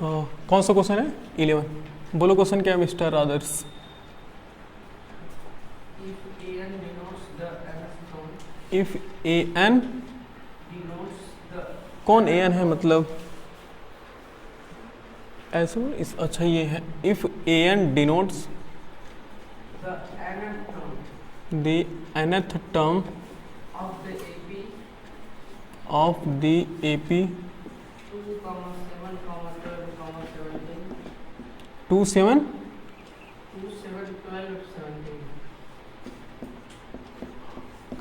कौन सा क्वेश्चन है? 11। बोलो क्वेश्चन क्या है mister Adarsh? If A N, कौन ए एन है मतलब ऐसे इस, अच्छा ये है, if A N denotes the nth term of the AP 2, 7, 17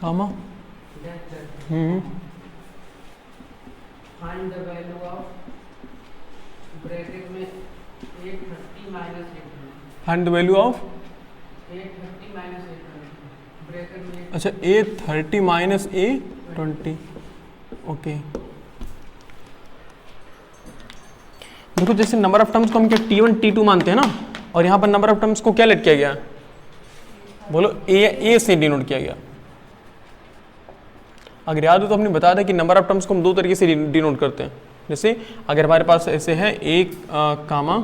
comma find the value of bracket में 830 minus 800 find the value of 830 minus 800 bracket में अच्छा A30 माइनस A20। ओके देखो जैसे नंबर ऑफ टर्म्स को हम क्या T1 T2 मानते हैं ना, और यहाँ पर नंबर ऑफ टर्म्स को क्या लेट किया गया? बोलो ए से डिनोट किया गया। अगर याद हो तो हमने बताया था कि नंबर ऑफ टर्म्स को हम दो तरीके से डिनोट करते हैं। जैसे अगर हमारे पास ऐसे है ए कामा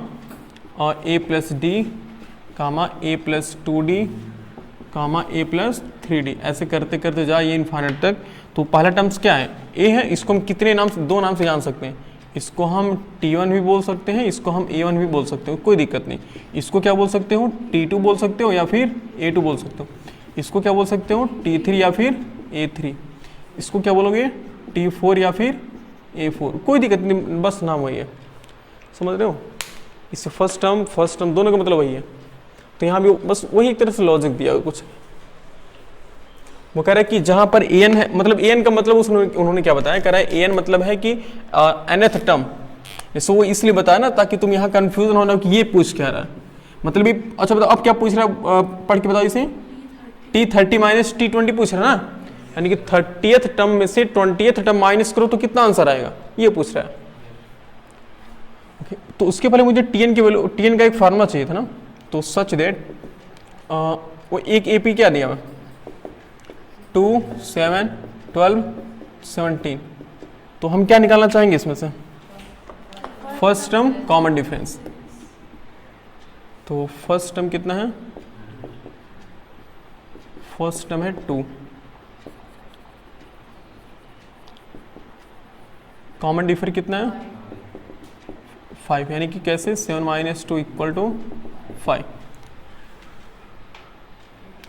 और ए प्लस डी कामा ए प्लस 2D कामा ए प्लस 3D, ऐसे करते करते जाए ये इन्फाइनाइट तक। तो पहला टर्म्स क्या है? ए है। इसको हम कितने नाम से, दो नाम से जान सकते हैं। इसको हम T1 भी बोल सकते हैं, इसको हम A1 भी बोल सकते हो, कोई दिक्कत नहीं। इसको क्या बोल सकते हो? T2 बोल सकते हो या फिर A2 बोल सकते हो। इसको क्या बोल सकते हो? T3 या फिर A3। इसको क्या बोलोगे? T4 या फिर A4, कोई दिक्कत नहीं, बस नाम वही है। समझ रहे हो? इससे फर्स्ट टर्म दोनों का मतलब वही है। तो यहाँ भी बस वही एक तरह से लॉजिक दिया है कुछ। वो कह रहा है कि जहाँ पर an है, मतलब an का मतलब उन्होंने क्या बताया? कह रहा है an मतलब है कि nth टर्म। जैसे वो इसलिए बताया ना ताकि तुम यहाँ कंफ्यूजन होना कि ये पूछ क्या रहा है, मतलब ये। अच्छा बताओ अब क्या पूछ रहा है, पढ़ के बताओ इसे। T30 माइनस T20 पूछ रहा है ना, यानी कि 30th टर्म में से 20th टर्म माइनस करो तो कितना आंसर आएगा, ये पूछ रहा है। ओके तो उसके पहले मुझे Tn की वैल्यू, Tn का एक फार्मूला चाहिए था ना। तो सच दैट वो एक AP क्या दिया मैं? 2, 7, 12, 17। तो हम क्या निकालना चाहेंगे इसमें से? First term common difference. तो फर्स्ट टर्म कितना है? फर्स्ट टर्म है 2, कॉमन डिफर कितना है? 5, यानी कि कैसे? 7 minus 2 equal to 5।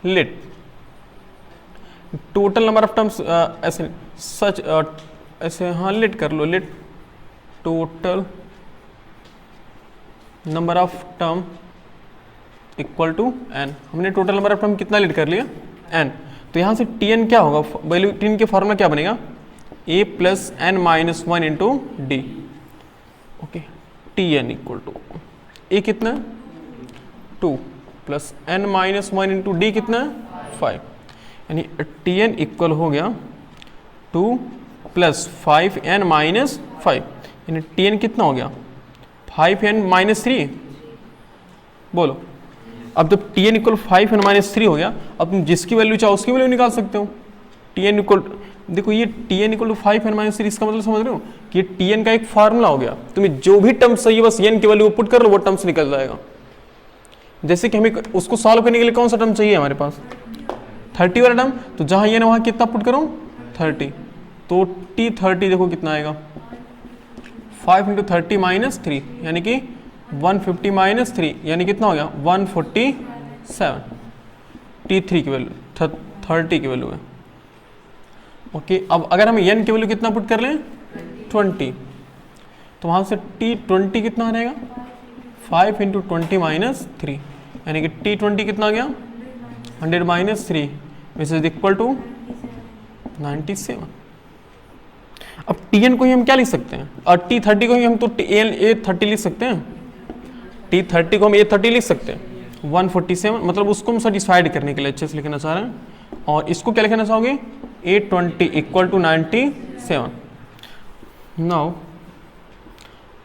Let total number of terms ऐसे सच ऐसे हाँ लेट कर लो। Let total number of term equal to n। हमने टोटल नंबर ऑफ टर्म कितना लेट कर लिया? n। तो यहाँ से Tn क्या होगा? वैल्यू Tn के फॉर्मूला क्या बनेगा? a plus n minus 1 into D. Okay Tn equal to a कितना है? 2 plus n minus 1 into D कितना है? 5। यानी Tn इक्वल हो गया 2 प्लस 5n माइनस 5। यानी Tn कितना हो गया? 5n minus 3। बोलो अब जब Tn इक्वल 5n माइनस 3 हो गया, अब तुम जिसकी वैल्यू चाहो उसकी वैल्यू निकाल सकते हो। Tn इक्वल, देखो ये Tn equal to 5n minus 3, इसका मतलब समझ रहे हो कि ये Tn का एक फार्मूला हो गया। तुम्हें जो भी टर्म्स चाहिए बस n की वैल्यू पुट कर लो, वो टर्म्स निकल जाएगा। जैसे कि हमें उसको सॉल्व करने के लिए कौन सा टर्म चाहिए हमारे पास? 30 वाला टर्म। तो जहां ये ना वहां कितना पुट करो? 30। तो T30 देखो कितना आएगा? 5 इंटू 30 माइनस 3, यानी कि 150 माइनस 3, यानी कितना हो गया? 147। T3 की वैल्यू 30 की वैल्यू है। ओके अब अगर हम n की वैल्यू कितना पुट कर लें? 20। तो वहां से T20 कितना रहेगा? 5 इंटू 20 माइनस 3, यानी कि T20 कितना आ गया? 100 minus 3 which is equal to 97। अब Tn को ही हम क्या लिख सकते हैं? और T30 को ही हम तो A30 लिख सकते हैं। T30 को हम A30 लिख सकते हैं। 147 मतलब उसको हम सेटिस्फाइड करने के लिए अच्छे से लिखना चाह रहे हैं। और इसको क्या लिखना चाहोगे? A20 equal to 97। नाउ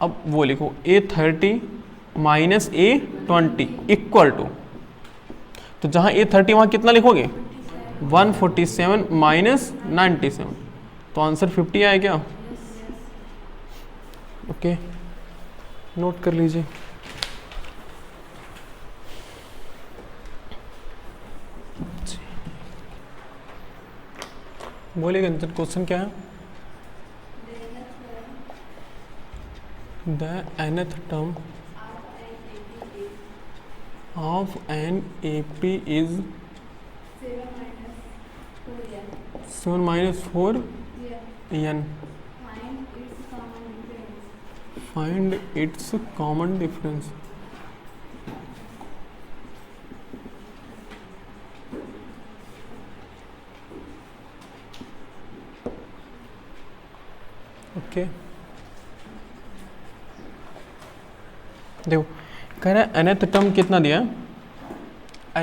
अब वो लिखो A30 minus A20 equal to, तो जहां A30 वहां कितना लिखोगे? 147 माइनस 97। तो आंसर 50 आया क्या? ओके नोट कर लीजिए। बोलिए कंचन, क्वेश्चन क्या है? The nth term of an AP is 7 minus 4n. Find its common difference. Okay, देखो कह रहा है nth टर्म कितना दिया है,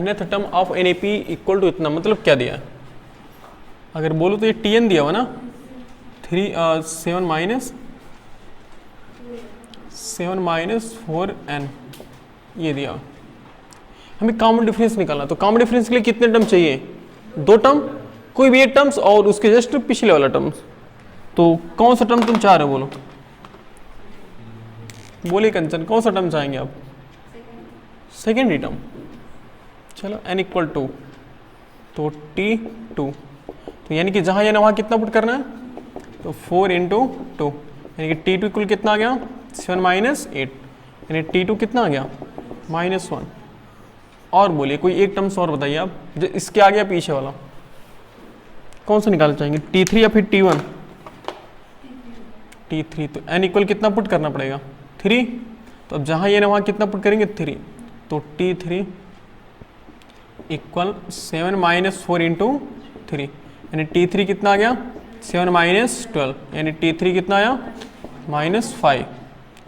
nth term of NAP equal to इतना, मतलब क्या दिया है? अगर बोलो तो ये Tn दिया हुआ ना, 7 माइनस 4n ये दिया। हमें कॉमन डिफरेंस निकालना, तो कॉमन डिफरेंस के लिए कितने टर्म चाहिए? 2 टर्म, कोई भी एक टर्म्स और उसके जस्ट पिछले वाला टर्म्स। तो कौन सा टर्म तुम चाह रहे हो, बोलो बोलिए कंचन, कौन सा टर्म चाहेंगे आप? Secondary term. चलो n इक्वल टू, तो T2, तो यानी कि जहाँ यानी वहाँ कितना पुट करना है, तो 4 इंटू 2, यानी कि T2 इक्वल कितना आ गया? 7 माइनस 8, यानी T2 कितना आ गया? -1। और बोलिए कोई एक टर्म्स और बताइए आप, जो इसके आ गया पीछे वाला, कौन सा निकालना चाहेंगे, T3 या फिर T1? T3। तो n इक्वल कितना पुट करना पड़ेगा? 3। तो अब जहाँ ये ना वहाँ कितना पुट करेंगे? 3। तो T3 इक्वल 7 माइनस 4 इंटू 3, यानी T3 कितना आ गया? 7 माइनस 12, यानी T3 कितना आया? -5।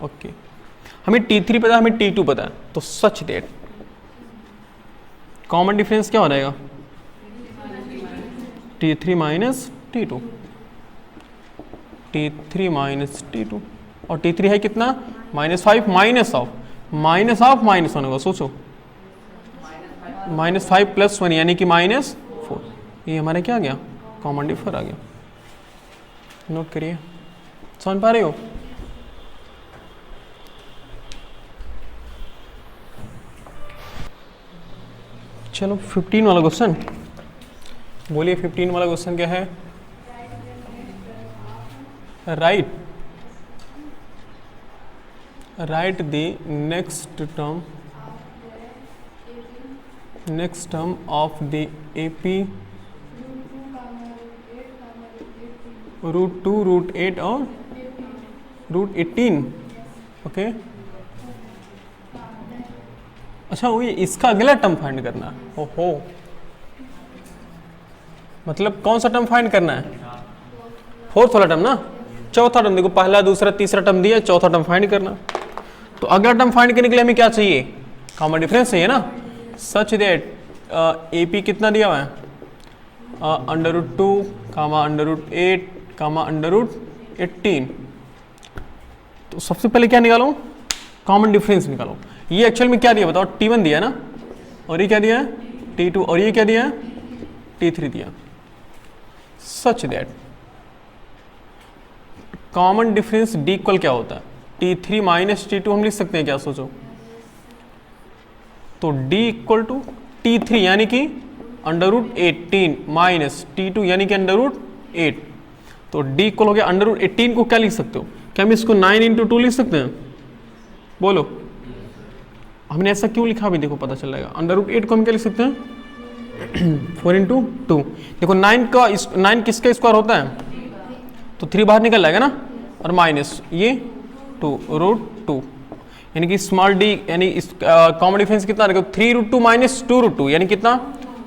ओके, हमें T3 पता है, हमें T2 पता है, तो सच दैट कॉमन डिफरेंस क्या हो जाएगा? T3 minus T2, T3 minus T2, और T3 है कितना? -5 माइनस ऑफ -1 होगा, सोचो -5 + 1 यानी कि -4, ये हमारा क्या आ गया? कॉमन डिफर आ गया। नोट करिए, समझ पा रहे हो? चलो 15 वाला क्वेश्चन बोलिए, 15 वाला क्वेश्चन क्या है? Right the next term of the AP √2, √8 और √18। ओके, अच्छा वो ये इसका अगला टर्म फाइंड करना है। ओहो, मतलब कौन सा टर्म फाइंड करना है? 4th वाला टर्म ना, चौथा टर्म। देखो पहला, दूसरा, तीसरा टर्म दिया, चौथा टर्म फाइंड करना। तो अगला टर्म फाइंड करने के लिए हमें क्या चाहिए? कॉमन डिफरेंस चाहिए ना। सच दैट AP कितना दिया हुआ है? √2, √8, √18। तो सबसे पहले क्या निकालो? कॉमन डिफरेंस निकालो। ये एक्चुअल में क्या दिया बताओ? T1 दिया ना, और ये क्या दिया है? T2, और ये क्या दिया है? T3 दिया। सच that common difference D equal क्या होता है? T3 माइनस T2 हम लिख सकते हैं क्या, सोचो? तो D इक्वल टू T3 यानी कि √18 माइनस T2 यानी कि √8। तो D इक्वल हो गया √18 को क्या लिख सकते हो? क्या हम इसको 9 इंटू 2 लिख सकते हैं? बोलो, हमने ऐसा क्यों लिखा अभी देखो पता चल जाएगा। √8 को हम क्या लिख सकते हैं? 4 इंटू 2। देखो 9 किसका स्क्वायर होता है? तो 3 बाहर निकल जाएगा ना, और माइनस ये 2 √2, यानी कि स्मॉल d, यानी इस कॉमन डिफरेंस कितना रहेगा? 3√2 माइनस 2√2 यानी कितना?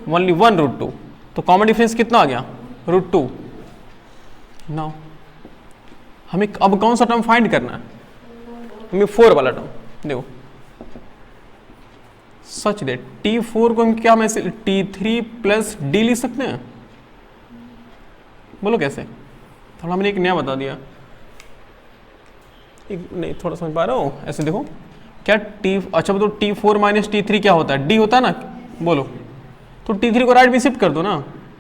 ओनली 1√2। तो कॉमन डिफरेंस कितना आ गया? √2। नाउ हमें अब कौन सा टर्म फाइंड करना है? हमें 4 वाला टर्म। देखो सच दैट T4 को हम क्या मैसेज T3 + D लिख सकते हैं? बोलो कैसे? थोड़ा हमने एक नया बता दिया, नहीं थोड़ा समझ पा रहे हो? ऐसे देखो क्या अच्छा बताओ T4 माइनस T3 क्या होता है? D होता है ना, बोलो। तो T3 को राइट में शिफ्ट कर दो ना,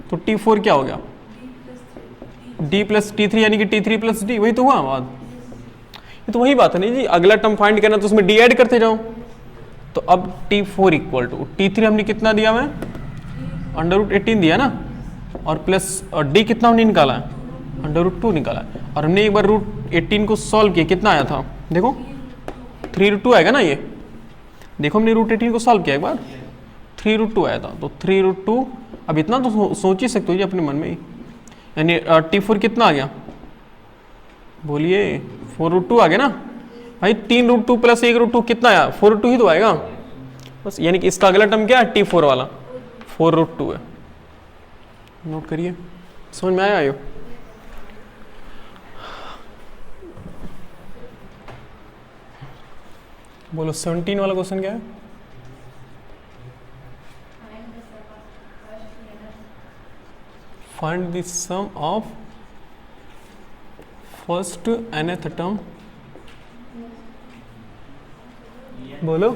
तो T4 क्या हो गया? D + T3 यानी कि T3 + D, वही तो हुआ बात। ये तो वही बात है नहीं जी, अगला टर्म फाइंड करना तो उसमें डी ऐड करते जाओ। तो अब T4 इक्वल टू T3 हमने कितना दिया मैं √18 दिया ना, और प्लस डी कितना हमने निकाला है √2 निकाला है, और हमने एक बार √18 को सॉल्व किया, कितना आया था देखो 3√2 आएगा ना, ये देखो हमने √18 को सॉल्व किया एक बार 3√2 आया था, तो 3√2 अब इतना तो सोच ही सकते हो जी अपने मन में ही, यानी T4 कितना आ गया बोलिए 4√2 आ गया ना भाई, 3√2 प्लस 1√2 कितना आया 4√2 ही तो आएगा बस, यानी कि इसका अगला टर्म क्या है T4 वाला 4√2 है। नोट करिए, समझ में आया? बोलो 17 वाला क्वेश्चन क्या है? Find the sum of first nth term. बोलो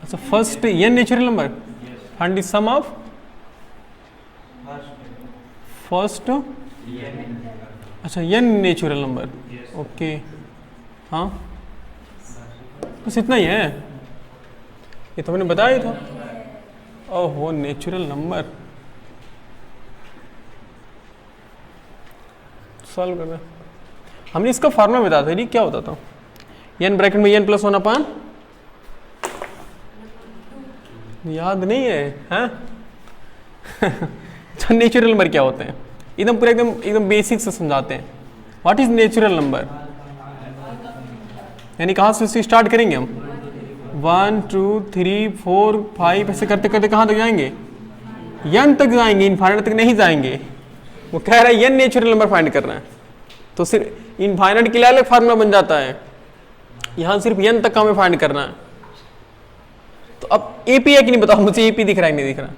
अच्छा, first n natural number, find the sum of first अच्छा n नेचुरल नंबर, ओके हाँ बस इतना ही है, ये तो मैंने बताया ही था। ओहो नेचुरल नंबर सॉल्व करना, हमने इसका फार्मूला बताया था, क्या होता था n ब्रैकेट में n प्लस 1 अपान, याद नहीं है हाँ? तो नेचुरल नंबर क्या होते हैं, एकदम पूरा एकदम बेसिक से समझाते हैं। व्हाट इज नेचुरल नंबर, यानी कहाँ से स्टार्ट करेंगे हम 1 2 3 4 5 ऐसे करते करते कहाँ तक जाएंगे, n तक जाएंगे, इनफाइनाइट तक नहीं जाएंगे। वो कह रहा है n नेचुरल नंबर फाइंड करना है, तो सिर्फ इनफाइनाइट के लिए अलग फार्मूला बन जाता है, यहाँ सिर्फ n तक का हमें फाइंड करना है। तो अब AP है कि नहीं बताओ मुझे, AP दिख रहा है नहीं दिख रहा?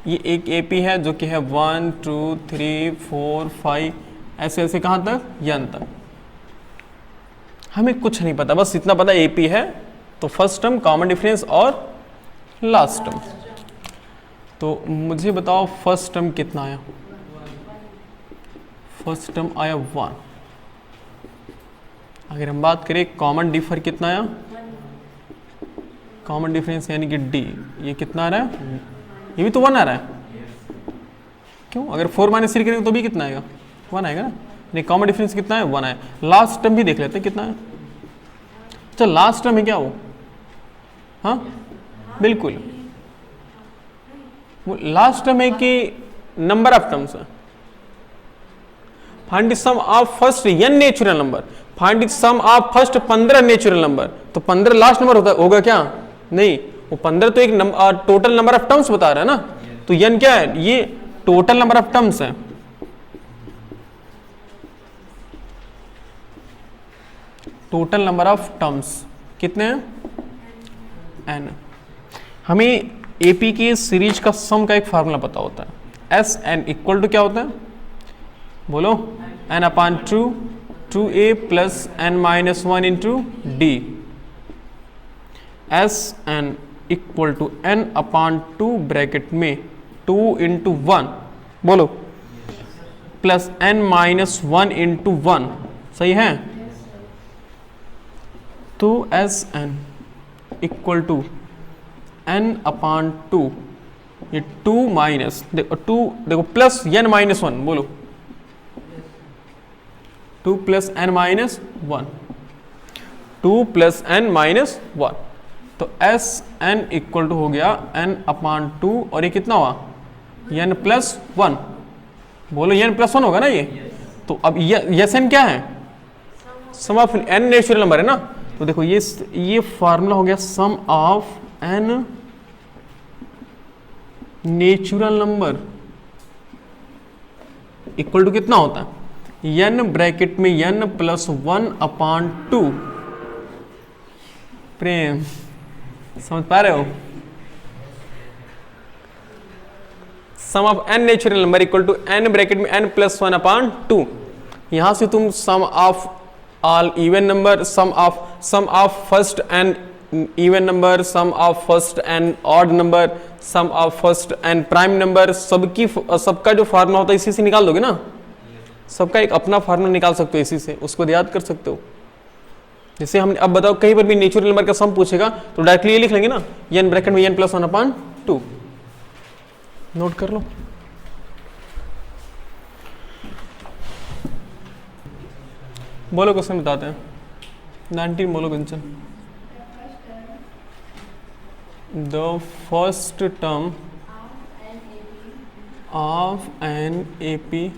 ये एक AP है जो कि है 1 2 3 4 5 ऐसे ऐसे कहाँ तक n तक, हमें कुछ नहीं पता, बस इतना पता AP है, तो फर्स्ट टर्म कॉमन डिफरेंस और लास्ट टर्म। तो मुझे बताओ फर्स्ट टर्म कितना आया, फर्स्ट टर्म आया 1। अगर हम बात करें कॉमन डिफर कितना आया, कॉमन डिफरेंस यानी कि D, ये कितना आ रहा है, ये भी तो 1 आ रहा है, क्यों अगर 4 - 3 करेंगे तो भी कितना आएगा 1 आएगा ना, नहीं कॉमन डिफरेंस कितना है 1 आया। लास्ट टर्म भी देख लेते हैं कितना है, अच्छा लास्ट टर्म है क्या वो, हाँ बिल्कुल वो लास्ट टर्म है कि नंबर ऑफ टर्म्स है। Find the sum of first n natural number, find the sum of first 15 natural number, तो 15 लास्ट नंबर होगा क्या, नहीं वो 15 तो एक टोटल नंबर ऑफ टर्म्स बता रहा है ना, तो n क्या है, ये टोटल नंबर ऑफ टर्म्स है। टोटल नंबर ऑफ टर्म्स कितने हैं n। हमें AP के सीरीज का सम का एक फार्मूला पता होता है, SN इक्वल टू क्या होता है बोलो, n/2 2a plus n-1 into d। SN equal to n/2 bracket में 2 इंटू 1 बोलो प्लस n-1 इंटू 1, सही है। तो SN इक्वल टू n/2, ये 2 माइनस देखो प्लस n-1 बोलो, 2 प्लस n-1, 2 प्लस n-1, तो SN इक्वल टू हो गया n/2, और ये कितना हुआ n+1, बोलो n+1 होगा ना ये। तो अब SN क्या है, sum of n natural number है ना, तो देखो ये फार्मूला हो गया sum of n natural number equal to कितना होता है n ब्रैकेट में n+1/2। प्रेम समझ पा रहे हो, sum of n natural number equal to n bracket में n+1/2। यहां से तुम sum of all even number, sum of first n even number, sum of first n odd number, sum of first n prime number, सबका जो formula होता है इसी से निकाल दोगे ना। सबका एक अपना फार्मूला निकाल सकते हो इसी से, उसको याद कर सकते हो। जैसे हम अब बताओ कहीं पर भी नेचुरल नंबर का सम पूछेगा तो डायरेक्टली ये लिख लेंगे ना, n ब्रैकेट में n प्लस 1/2। नोट कर लो। बोलो क्वेश्चन बताते हैं। 19 बोलो Kanchan. The first term of an AP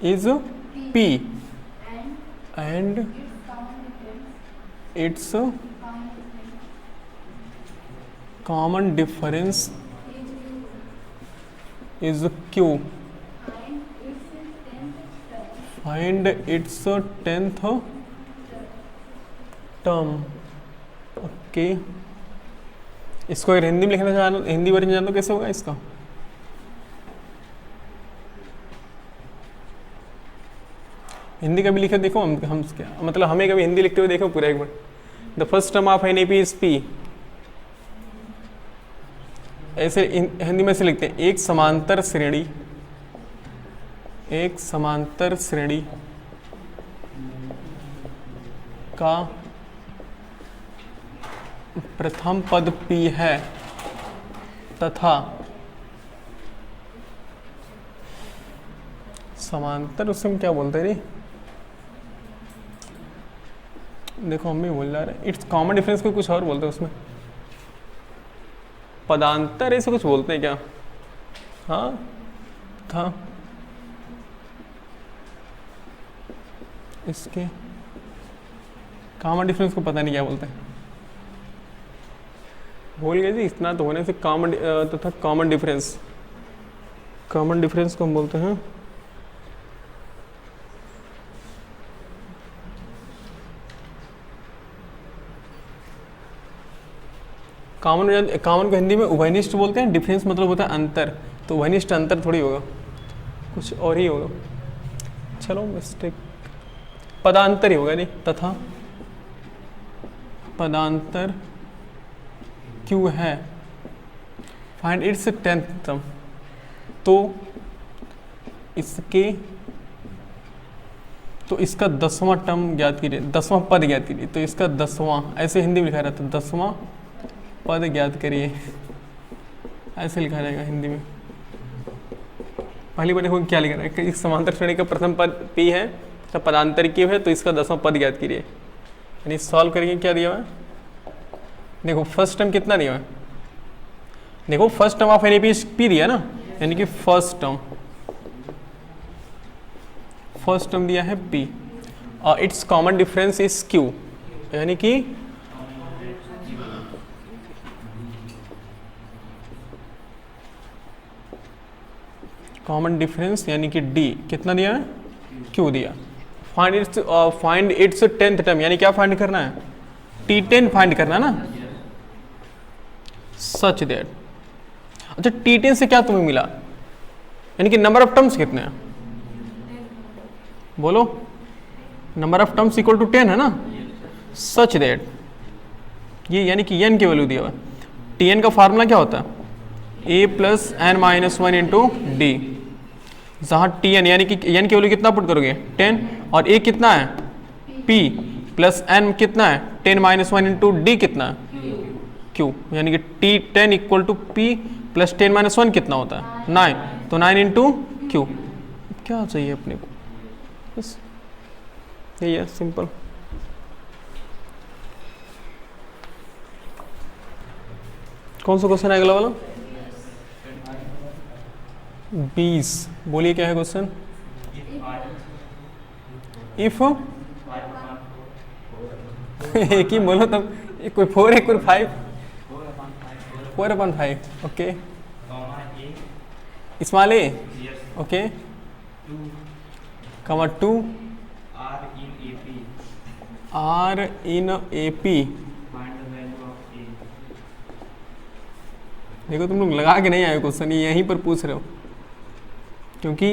is P and its common difference is Q. Find its 10th term. Okay, इसको अगर हिंदी में लिखना चाहो, हिंदी वर्जन जान दो कैसे होगा इसका। हिंदी का भी लिखे देखो, हम क्या मतलब हमें कभी हिंदी लिखते हुए देखो पूरा एक बार। The first term of an AP is P। ऐसे हिंदी में से लिखते हैं, एक समांतर श्रेणी, एक समांतर श्रेणी का प्रथम पद P है तथा समांतर, उससे हम क्या बोलते हैं रे, देखो हम भी बोल जा रहे हैं, इट्स कॉमन डिफरेंस को कुछ और बोलते हैं उसमें, पदांतर ऐसे कुछ बोलते हैं क्या। हाँ था इसके कॉमन डिफरेंस को पता नहीं क्या बोलते हैं, भूल गए जी। इतना तो होने से कॉमन तथा कॉमन डिफरेंस, कॉमन डिफरेंस को हम बोलते हैं कॉमन। कॉमन को हिंदी में उभयनिष्ठ बोलते हैं, डिफरेंस मतलब होता है अंतर, तो उभयनिष्ठ अंतर थोड़ी होगा, कुछ और ही होगा। चलो मिस्टेक, पदांतर ही होगा नहीं, तथा पदांतर क्यों है, फाइंड इट्स 10th टर्म। तो इसका 10वां टर्म ज्ञात कीजिए, 10वां पद ज्ञात कीजिए। तो इसका 10वां, ऐसे हिंदी में लिखा रहता है, 10वां पद ज्ञात करिए, ऐसे लिखा जाएगा हिंदी में। पहली बार देखो क्या लिखा है, इस समांतर श्रेणी का प्रथम पद P है, तो पदांतर क्यों है, तो इसका 10वां पद ज्ञात कीजिए। यानी सॉल्व करेंगे, क्या दिया हुआ है, देखो फर्स्ट टर्म कितना दिया हुआ है, देखो first term of an AP P दिया ना, यानी कि फर्स्ट टर्म दिया है P और it's common difference is Q, यानी कि कॉमन डिफरेंस यानी कि D कितना दिया है, Q दिया। फाइंड इट्स 10th टर्म, यानी क्या फाइंड करना है, T10 फाइंड करना है ना, सच दैट। अच्छा T10 से क्या तुम्हें मिला, यानी कि नंबर ऑफ टर्म्स कितने हैं, बोलो, number of terms equal to 10 है ना, सच दैट ये यानी कि n की वैल्यू दिया हुआ है। Tn का फार्मूला क्या होता है, a plus n minus 1 into D, जहाँ Tn यानी कि n की वैल्यू कितना पुट करोगे 10, और a कितना है P प्लस n कितना है 10 माइनस 1 इंटू डी कितना है Q, यानी कि T10 equal to P plus 10 minus 1 कितना होता है 9, तो 9 इंटू Q। क्या चाहिए अपने को, बस यही है, सिंपल। कौन सा क्वेश्चन है अगला वाला, 20। बोलिए क्या है क्वेश्चन, इफ एक ही बोलो तब, कोई 4 है कोई 5, 4/5, ओके, स्मॉल ए, ओके, कमा 2 R in AP। देखो तुम लोग लगा के नहीं आए क्वेश्चन, ये यहीं पर पूछ रहे हो, क्योंकि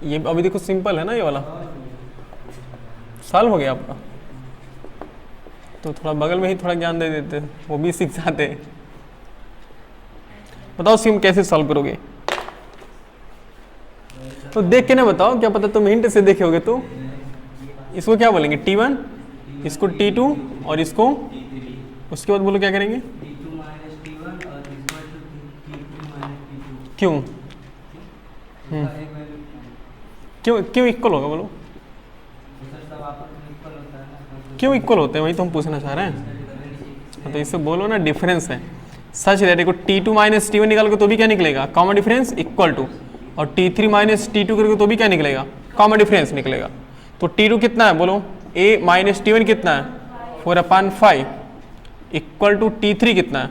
ये अभी देखो सिंपल है ना, ये वाला सॉल्व हो गया आपका, तो थोड़ा बगल में ही थोड़ा ज्ञान दे देते, वो भी सीख जाते। बताओ सिम कैसे सॉल्व करोगे, तो देख के ना बताओ, क्या पता तुम हिंट से देखे होगे। तो इसको क्या बोलेंगे, T1, इसको T2 और इसको, उसके बाद बोलो क्या करेंगे, T2 माइनस T1 और equal to T3 minus T2। क्यों उसका एक वैल्यू क्यों क्यों इक्वल होगा बोलो, सर सब आपस में इक्वल होता है ना। क्यों इक्वल होते हैं, वही तो हम पूछना चाह रहे हैं। तो इससे बोलो ना डिफरेंस है। सच दैट देखो T2 माइनस T1 निकालोगे तो भी क्या निकलेगा, कॉमन डिफरेंस इक्वल टू, और T3 माइनस T2 करोगे तो भी क्या निकलेगा, कॉमन डिफरेंस निकलेगा। तो T2 कितना है बोलो, A माइनस T1 कितना है 4/5 इक्वल टू T3 कितना है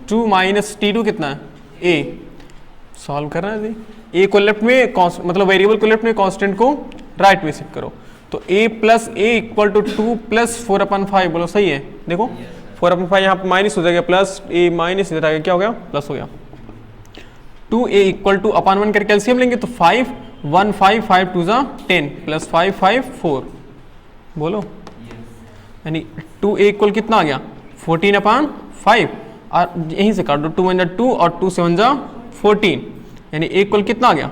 2 माइनस T2 कितना है A। सॉल्व करना है जी, A को लेफ्ट में मतलब वेरिएबल को लेफ्ट में, कांस्टेंट को राइट में शिफ्ट करो। तो A plus A equal to 2 प्लस 4/5 बोलो सही है। देखो 4/5 यहाँ पर माइनस हो जाएगा, प्लस A माइनस इधर आ गया, क्या हो गया प्लस हो गया। 2A इक्वल टू अपन 1 करके एलसीएम लेंगे तो 5 1 5 5 2 जा 10 प्लस 5 5 4 बोलो, यानी 2A इक्वल कितना आ गया 14/5, और यहीं से काट दो 2 1 जा 2 और 2 7 जा 14, यानी A इक्वल कितना आ गया,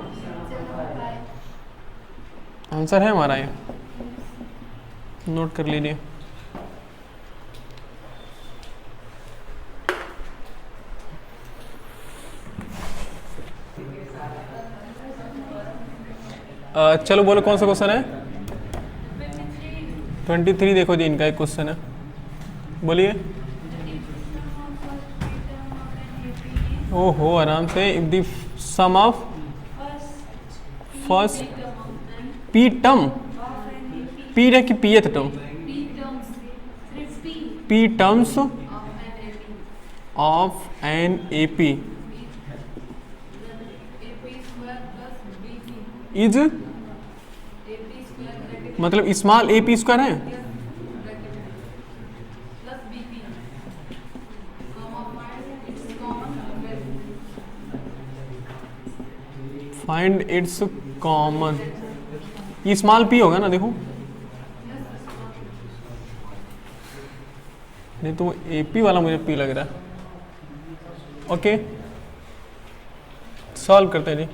आंसर है हमारा ये, नोट कर लीजिए। चलो बोलो कौन सा क्वेश्चन है, 23 देखो जी, इनका एक क्वेश्चन है, बोलिए। ओहो आराम से, if the sum of first P term, P है कि pth term, P terms of an AP is, मतलब स्मॉल ए पी स्क्वायर है, फाइंड इट्स कॉमन, ये स्मॉल पी होगा ना, देखो नहीं तो एपी वाला मुझे पी लग रहा है। ओके सॉल्व करते हैं जी।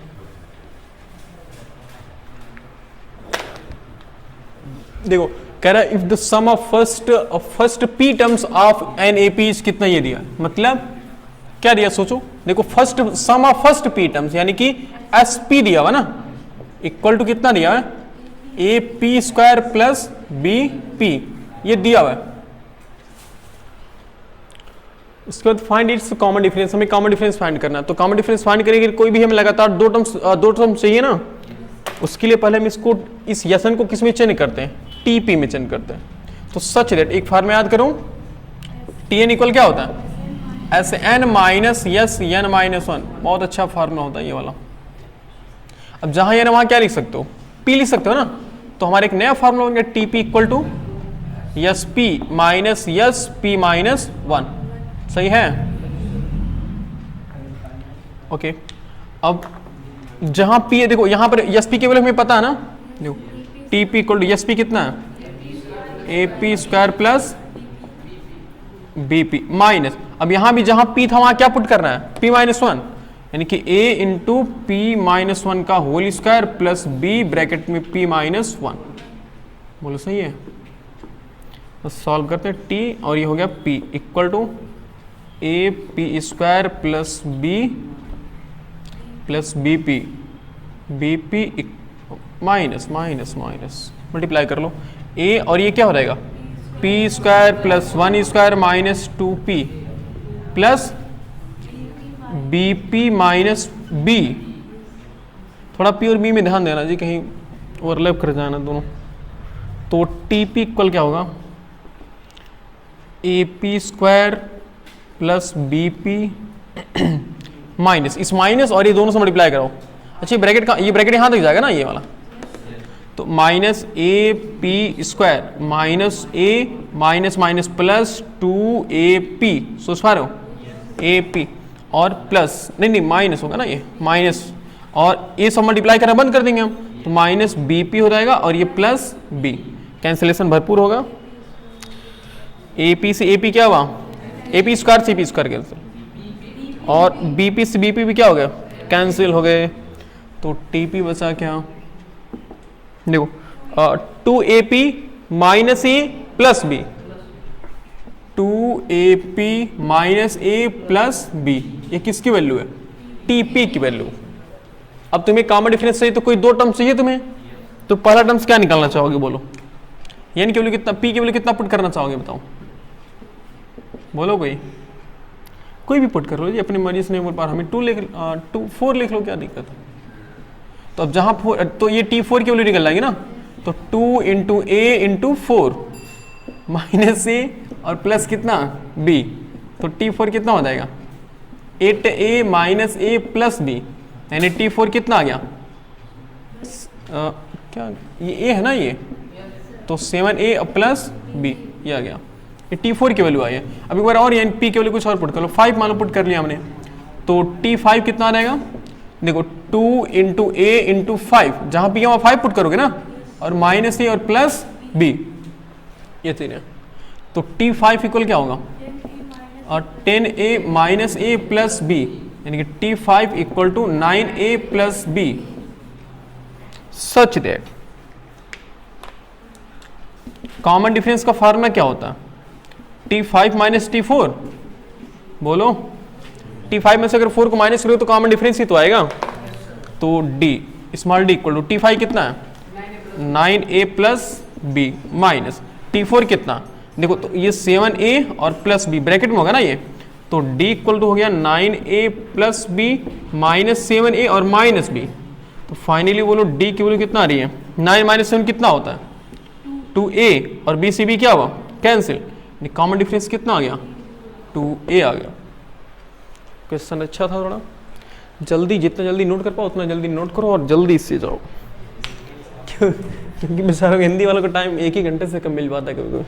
देखो कह रहा है if the sum of first P terms of an AP is कितना, ये दिया, मतलब क्या दिया सोचो, देखो first sum of first P terms यानी कि एस पी दिया हुआ ना, इक्वल टू कितना दिया है A P square plus B P, ये दिया हुआ है। उसके बाद फाइंड इट्स कॉमन डिफरेंस, हमें कॉमन डिफरेंस फाइंड करना है। तो कॉमन डिफरेंस फाइंड करेंगे, कोई भी हमें लगातार दो टर्म्स चाहिए ना, उसके लिए पहले हम इसको, इस यसन को किस में चेंज करते हैं, टीपी में चेंज करते हैं। तो सच दैट एक फार्मूला याद करूं, टी एन इक्वल क्या होता है, S N minus S N minus 1, बहुत अच्छा फार्मूला होता है ये वाला। अब जहां एन वहां क्या लिख सकते हो, पी लिख सकते हो ना, तो हमारा एक नया फार्मूला बन गया TP equal to S P minus S P minus 1, सही है। ओके अब जहां पी है, देखो यहां पर यस पी केवल हमें पता है ना, देखो T P equal to S P कितना है A P square plus B P minus, अब यहां भी जहां पी था वहां क्या पुट करना है पी माइनस 1, यानी कि a इंटू पी माइनस 1 का whole square plus b bracket में p माइनस 1, बोलो सही है। तो सॉल्व करते हैं t, और ये हो गया p equal to a P square plus B P minus minus minus multiply कर लो a, और ये क्या हो जाएगा p square plus 1 square minus 2p plus B P minus b, थोड़ा पी और बी में ध्यान देना जी, कहीं ओवरलैप कर जाना दोनों। तो टी पी इक्वल क्या होगा a P square plus B P minus, इस माइनस और ये दोनों से मल्टीप्लाई करो। अच्छा ये ब्रैकेट का, ये ब्रैकेट यहाँ तक जाएगा ना ये वाला, तो minus A P square minus A minus minus plus 2AP, सोच पा रहे हो ए पी और प्लस, नहीं माइनस होगा ना ये माइनस, और ये सब मल्टीप्लाई करना बंद कर देंगे हम, तो माइनस बी पी हो जाएगा और ये प्लस बी, कैंसिलेशन भरपूर होगा। ए पी से ए पी क्या हुआ ए पी स्क्वायर से पी स्क्वायर कैंसिल, और बी पी से बी पी भी क्या हो गया कैंसिल हो गए। तो टीपी बचा क्या, देखो 2AP माइनस ए प्लस बी, 2AP माइनस ए प्लस बी, ये किसकी वैल्यू है, टीपी की वैल्यू। अब तुम्हें कॉमन डिफरेंस चाहिए तो कोई दो टर्म्स चाहिए तुम्हें, तो पहला टर्म्स क्या निकालना चाहोगे बोलो, यानी की वैल्यू कितना, पी की वैल्यू कितना पुट करना चाहोगे बताओ, बोलो कोई भी पुट कर लो जी, अपनी मर्जी से नहीं बोल पा रहा, हमें 4 लिख लो, क्या दिक्कत है। तो अब जहां 4, तो ये T4 की वैल्यू निकल जाएगी ना, तो 2 इंटू ए इंटू 4 माइनस ए और प्लस कितना b, तो T4 कितना हो जाएगा 8a माइनस ए प्लस बी, यानी T4 कितना आ गया, क्या ये a है ना ये, तो 7a प्लस b ये आ गया, ये T4 की वैल्यू आई है। अब एक बार और ये p की वैल्यू कुछ और पुट कर लो, 5 मान लो पुट कर लिया हमने, तो T5 कितना आ जाएगा, देखो 2 इंटू ए इंटू 5, जहां p वहां 5 पुट करोगे ना, और माइनस ए और प्लस b, ये तेरे, तो T5 इक्वल क्या होगा, और 10a माइनस ए प्लस बी, यानी कि T5 equal to 9a plus b, such that common difference का फार्मूला क्या होता है, T5 माइनस T4, बोलो T5 में से अगर 4 को माइनस करो तो कॉमन डिफरेंस ही तो आएगा, तो D small d equal to T5 कितना है 9a plus B minus T4 कितना, देखो तो ये 7a और प्लस b ब्रैकेट में होगा ना ये, तो d इक्वल टू हो गया 9a plus B minus 7a और माइनस b, तो फाइनली बोलो d की वैल्यू कितना आ रही है, 9 माइनस 7 कितना होता है 2a, और b से b क्या हुआ कैंसिल, कॉमन डिफरेंस कितना आ गया 2a आ गया। क्वेश्चन अच्छा था, थोड़ा जल्दी, जितना जल्दी नोट कर पाओ उतना जल्दी नोट करो और जल्दी इससे जाओ, क्योंकि बेचारों हिंदी वालों को टाइम 1 ही घंटे से कम मिल पाता है कभी कभी।